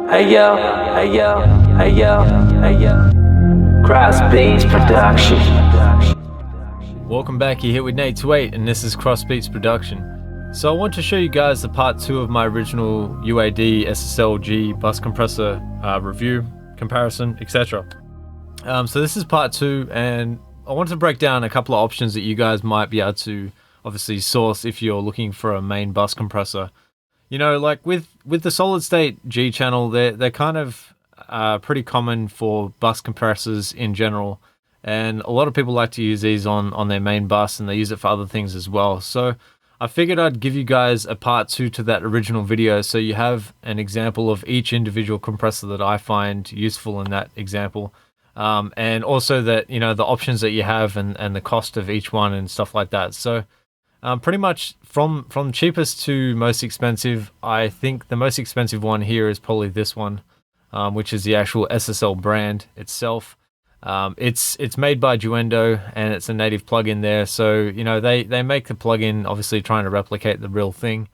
hey yo, hey yo, hey yo, hey yo. Crossbeats Production. Welcome back, you're here with Nate28 and this is Crossbeats Production. So I want to show you guys the part 2 of my original UAD SSL G Buss Compressor review, comparison, etc. So this is part 2 and I want to break down a couple of options that you guys might be able to obviously source if you're looking for a main bus compressor. You know, like with the solid state G channel, they're kind of pretty common for bus compressors in general, and a lot of people like to use these on their main bus, and they use it for other things as well. So I figured I'd give you guys a part 2 to that original video, so you have an example of each individual compressor that I find useful in that example, and also that, you know, the options that you have and the cost of each one and stuff like that. So pretty much from cheapest to most expensive, I think the most expensive one here is probably this one, which is the actual SSL brand itself. It's made by Duende and it's a native plugin there. So, you know, they make the plugin obviously trying to replicate the real thing.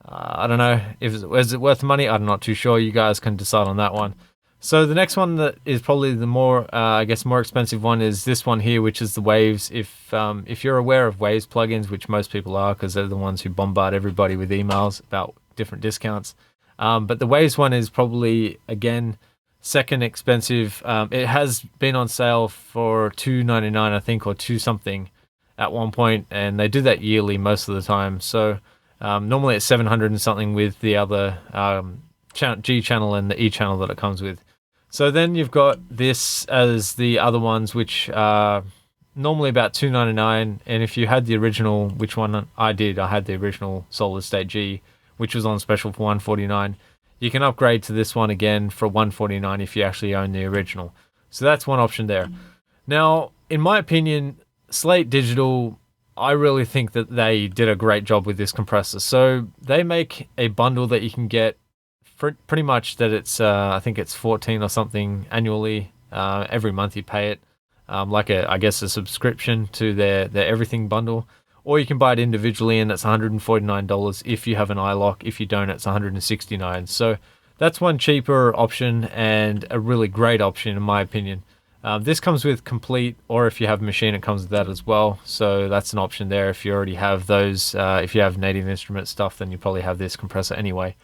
I don't know, is it worth money? I'm not too sure. You guys can decide on that one. So the next one that is probably the more, I guess, more expensive one is this one here, which is the Waves. If you're aware of Waves plugins, which most people are because they're the ones who bombard everybody with emails about different discounts. But the Waves one is probably, again, second expensive. It has been on sale for $2.99, I think, or $2 something at one point, and they do that yearly most of the time. So normally it's 700 and something with the other G channel and the E channel that it comes with. So then you've got this as the other ones, which are normally about $2.99. And if you had the original, which one I did, I had the original Solid State G, which was on special for $149. You can upgrade to this one again for $149 if you actually own the original. So that's one option there. Now, in my opinion, Slate Digital, I really think that they did a great job with this compressor. So they make a bundle that you can get pretty much that it's, I think it's 14 or something annually. Every month you pay it, like I guess a subscription to their everything bundle. Or you can buy it individually and that's $149 if you have an iLock. If you don't, it's $169. So that's one cheaper option and a really great option in my opinion. This comes with complete, or if you have a machine, it comes with that as well. So that's an option there. If you already have those, if you have Native Instrument stuff, then you probably have this compressor anyway.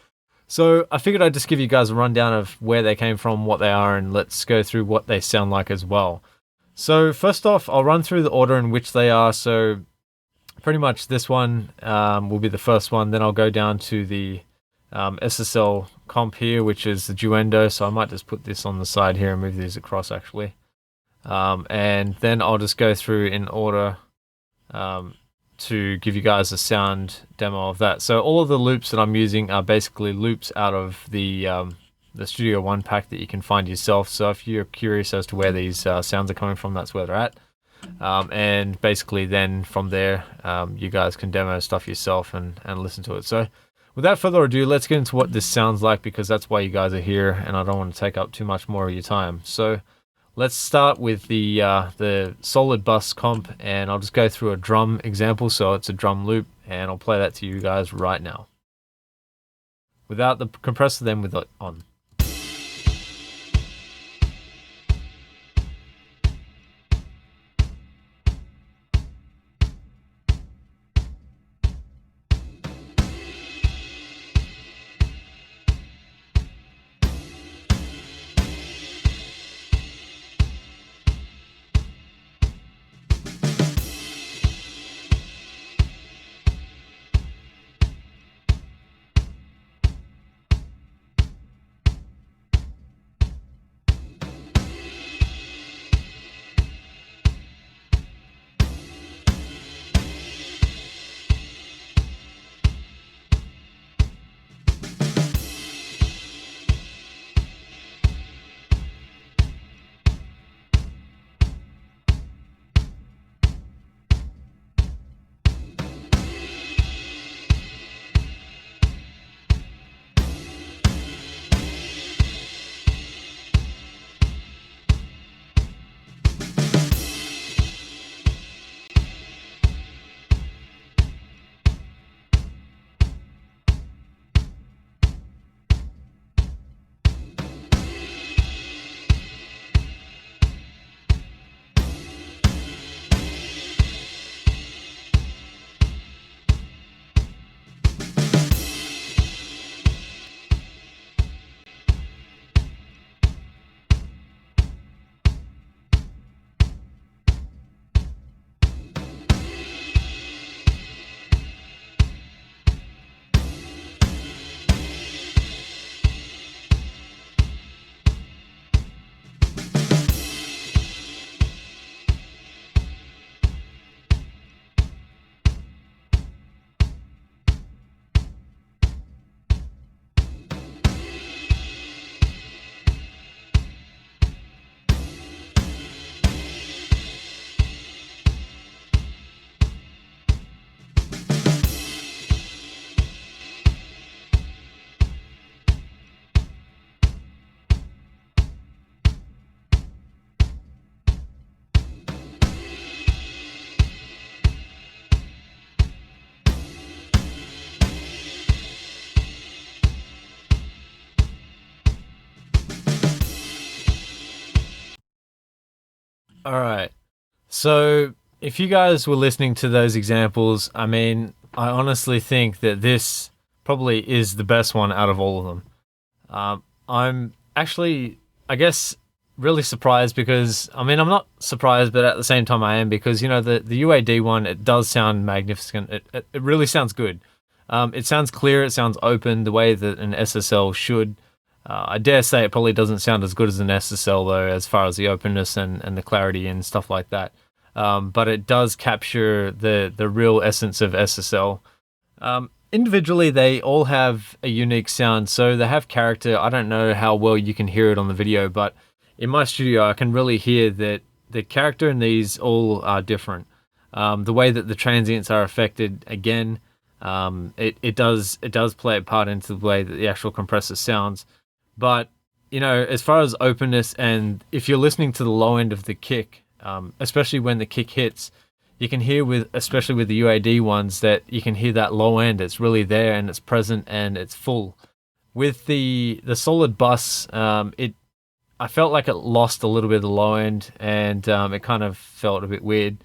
So I figured I'd just give you guys a rundown of where they came from, what they are, and let's go through what they sound like as well. So first off, I'll run through the order in which they are. So pretty much this one will be the first one. Then I'll go down to the SSL comp here, which is the Duende. So I might just put this on the side here and move these across actually. And then I'll just go through in order to give you guys a sound demo of that. So all of the loops that I'm using are basically loops out of the Studio One pack that you can find yourself. So if you're curious as to where these sounds are coming from, that's where they're at. And basically then from there, you guys can demo stuff yourself and listen to it. So without further ado, let's get into what this sounds like, because that's why you guys are here and I don't want to take up too much more of your time. So let's start with the solid bus comp, and I'll just go through a drum example. So it's a drum loop, and I'll play that to you guys right now. Without the compressor, then with it on. All right. So if you guys were listening to those examples, I mean, I honestly think that this probably is the best one out of all of them. I'm actually, I guess, really surprised because, I mean, I'm not surprised, but at the same time I am because, you know, the UAD one, it does sound magnificent. It really sounds good. It sounds clear, it sounds open, the way that an SSL should. I dare say it probably doesn't sound as good as an SSL though, as far as the openness and the clarity and stuff like that. But it does capture the real essence of SSL. Individually, they all have a unique sound, so they have character. I don't know how well you can hear it on the video, but in my studio, I can really hear that the character in these all are different. The way that the transients are affected, again, it does play a part into the way that the actual compressor sounds. But, you know, as far as openness, and if you're listening to the low end of the kick, especially when the kick hits, you can hear especially with the UAD ones, that you can hear that low end. It's really there and it's present and it's full. With the solid bus, I felt like it lost a little bit of the low end, and it kind of felt a bit weird.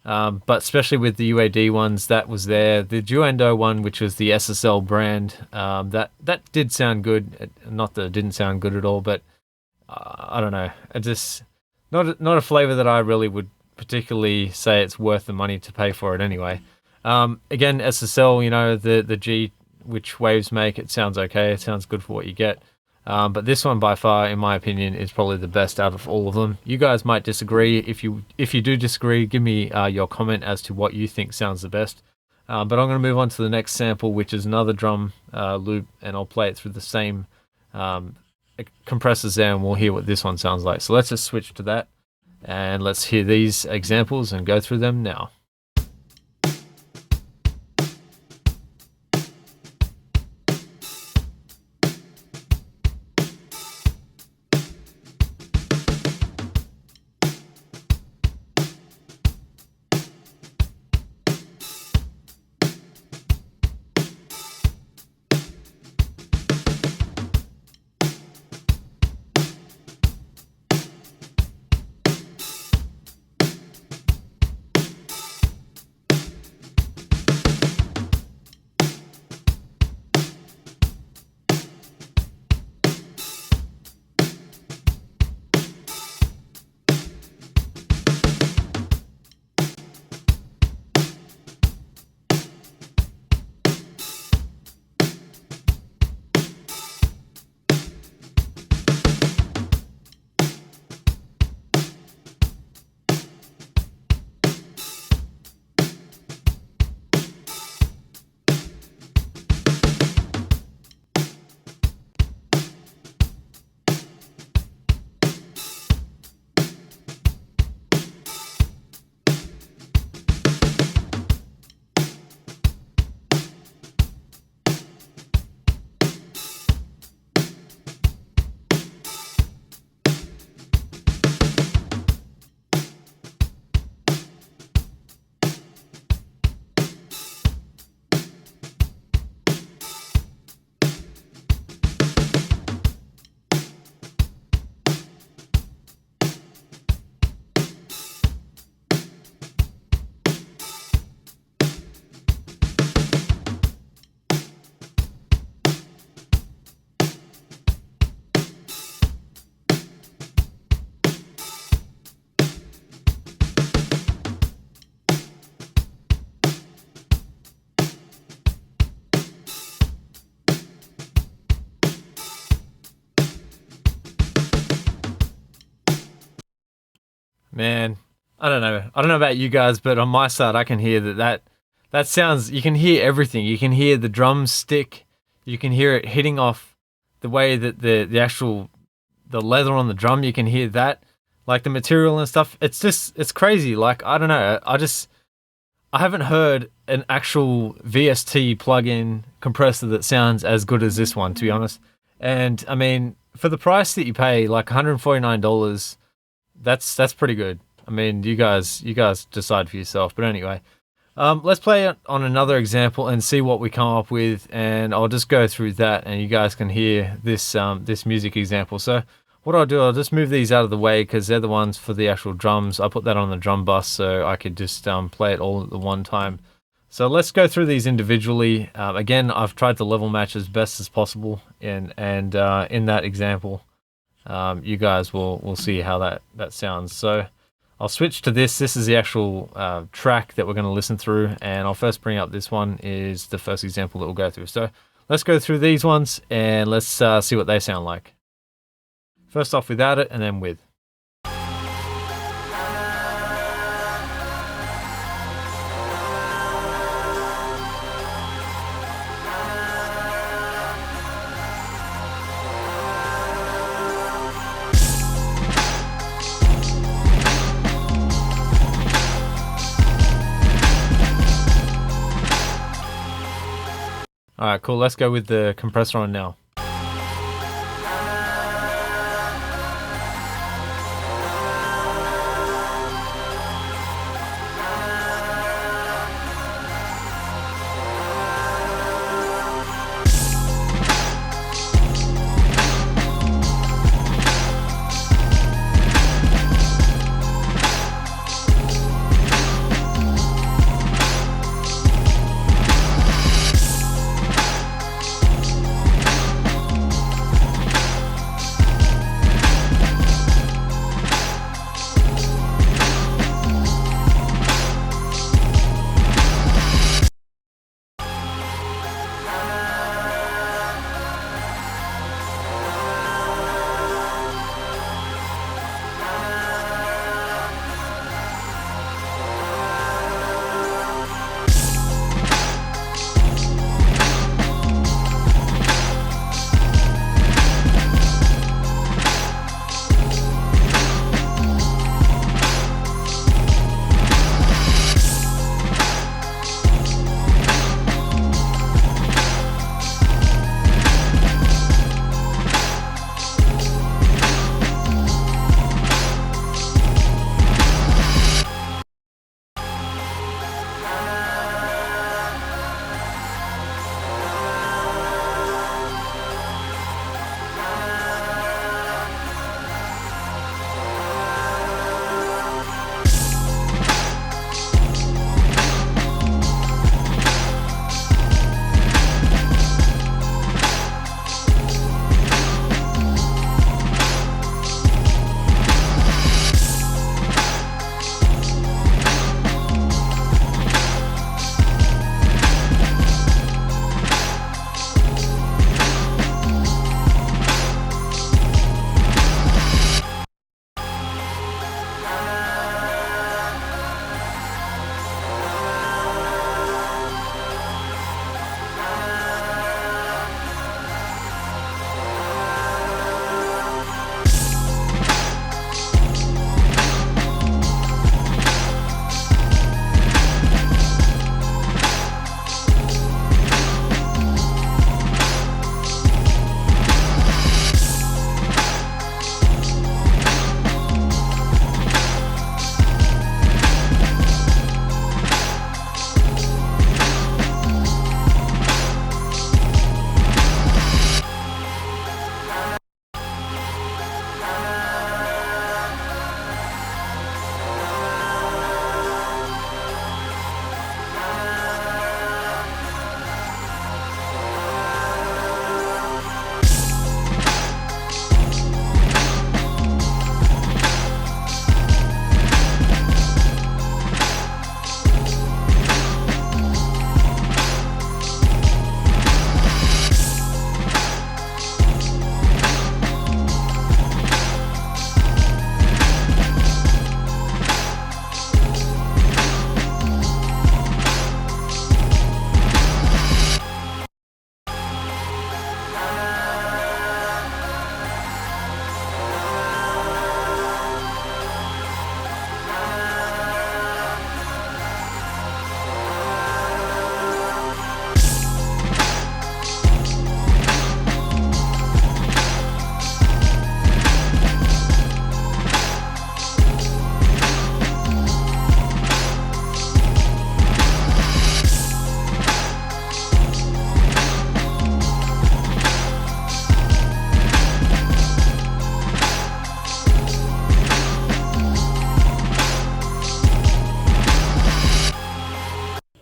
But especially with the UAD ones, that was there. The Duende one, which was the SSL brand, that did sound good. Not that it didn't sound good at all, but I don't know. It just not a flavor that I really would particularly say it's worth the money to pay for it anyway. Again, SSL, you know, the G which waves make, it sounds okay. It sounds good for what you get. But this one by far, in my opinion, is probably the best out of all of them. You guys might disagree. If you do disagree, give me your comment as to what you think sounds the best. But I'm going to move on to the next sample, which is another drum loop, and I'll play it through the same compressors there, and we'll hear what this one sounds like. So let's just switch to that, and let's hear these examples and go through them now. Man, I don't know. I don't know about you guys, but on my side, I can hear that sounds. You can hear everything. You can hear the drums stick. You can hear it hitting off the way that the actual the leather on the drum. You can hear that, like the material and stuff. It's crazy. Like, I don't know. I haven't heard an actual VST plugin compressor that sounds as good as this one, to be honest. And I mean, for the price that you pay, like $149. That's pretty good. I mean, you guys decide for yourself. But anyway, let's play it on another example and see what we come up with, and I'll just go through that, and you guys can hear this this music example. So what I'll do, I'll just move these out of the way because they're the ones for the actual drums. I put that on the drum bus so I could just play it all at the one time. So let's go through these individually. Again, I've tried to level match as best as possible, and in that example, you guys will see how that sounds. So I'll switch to this. This is the actual track that we're going to listen through, and I'll first bring up this one is the first example that we'll go through. So let's go through these ones and let's see what they sound like. First off without it, and then with. Alright, cool. Let's go with the compressor on now.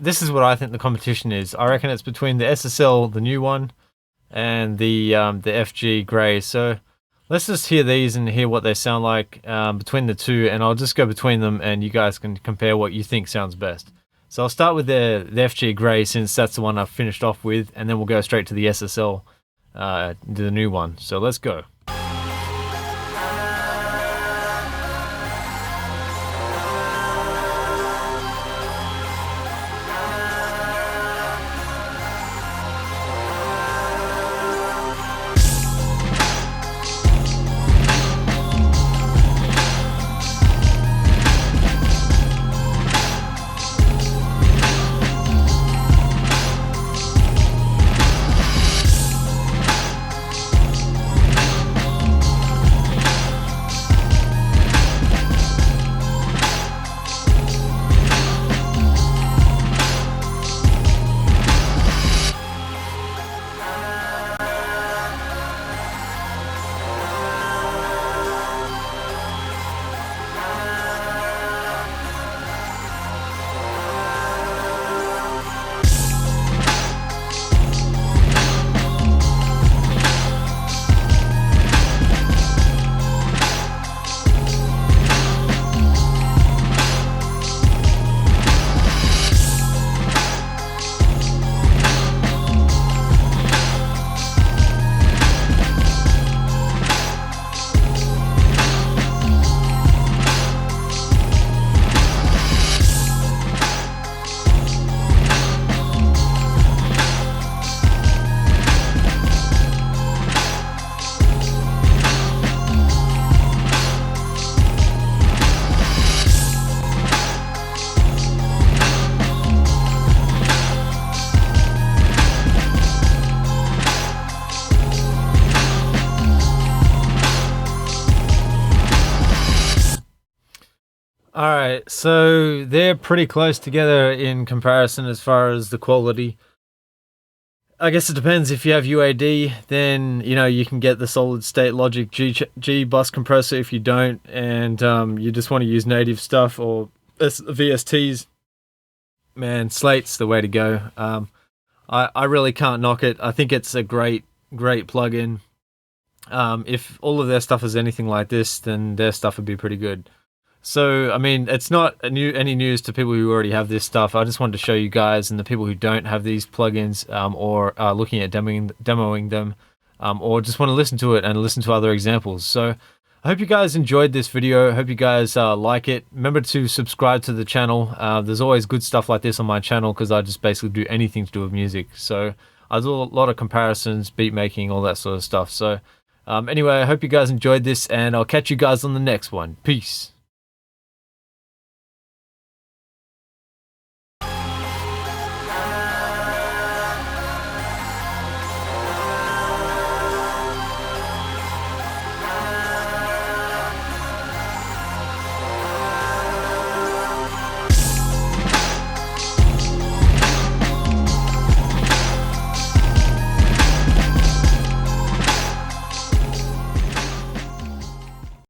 this is what I think the competition is. I reckon it's between the SSL, the new one, and the FG Grey. So let's just hear these and hear what they sound like between the two, and I'll just go between them, and you guys can compare what you think sounds best. So I'll start with the FG Grey, since that's the one I've finished off with, and then we'll go straight to the SSL, the new one. So let's go. Alright, so they're pretty close together in comparison as far as the quality. I guess it depends. If you have UAD, then you can get the solid state logic G bus compressor. If you don't, and you just want to use native stuff or VSTs, man, Slate's the way to go. I really can't knock it. I think it's a great plugin. If all of their stuff is anything like this, then their stuff would be pretty good. So, I mean, it's not any news to people who already have this stuff. I just wanted to show you guys and the people who don't have these plugins, or are looking at demoing them, or just want to listen to it and listen to other examples. So, I hope you guys enjoyed this video. I hope you guys like it. Remember to subscribe to the channel. There's always good stuff like this on my channel, because I just basically do anything to do with music. So, I do a lot of comparisons, beat making, all that sort of stuff. So, anyway, I hope you guys enjoyed this, and I'll catch you guys on the next one. Peace.